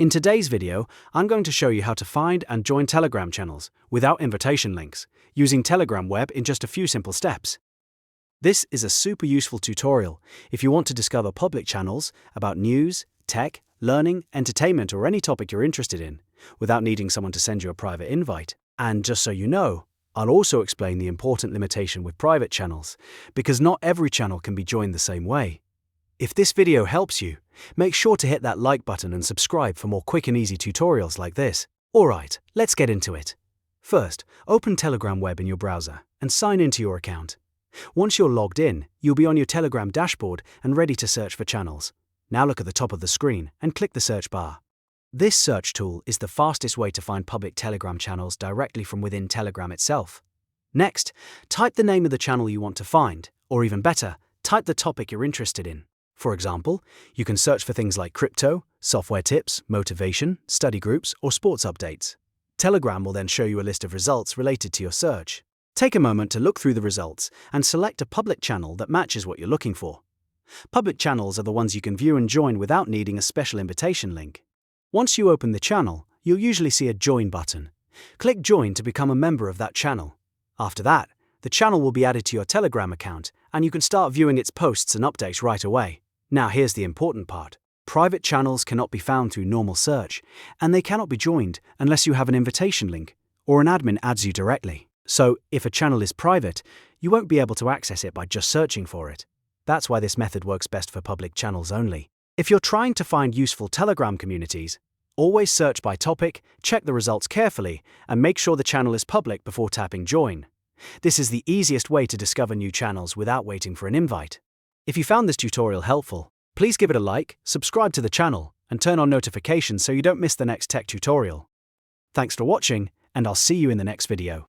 In today's video, I'm going to show you how to find and join Telegram channels without invitation links, using Telegram Web in just a few simple steps. This is a super useful tutorial if you want to discover public channels about news, tech, learning, entertainment, or any topic you're interested in, without needing someone to send you a private invite. And just so you know, I'll also explain the important limitation with private channels, because not every channel can be joined the same way. If this video helps you, make sure to hit that like button and subscribe for more quick and easy tutorials like this. Alright, let's get into it. First, open Telegram Web in your browser and sign into your account. Once you're logged in, you'll be on your Telegram dashboard and ready to search for channels. Now look at the top of the screen and click the search bar. This search tool is the fastest way to find public Telegram channels directly from within Telegram itself. Next, type the name of the channel you want to find, or even better, type the topic you're interested in. For example, you can search for things like crypto, software tips, motivation, study groups, or sports updates. Telegram will then show you a list of results related to your search. Take a moment to look through the results and select a public channel that matches what you're looking for. Public channels are the ones you can view and join without needing a special invitation link. Once you open the channel, you'll usually see a Join button. Click Join to become a member of that channel. After that, the channel will be added to your Telegram account, and you can start viewing its posts and updates right away. Now here's the important part. Private channels cannot be found through normal search, and they cannot be joined unless you have an invitation link or an admin adds you directly. So, if a channel is private, you won't be able to access it by just searching for it. That's why this method works best for public channels only. If you're trying to find useful Telegram communities, always search by topic, check the results carefully, and make sure the channel is public before tapping Join. This is the easiest way to discover new channels without waiting for an invite. If you found this tutorial helpful, please give it a like, subscribe to the channel, and turn on notifications so you don't miss the next tech tutorial. Thanks for watching, and I'll see you in the next video.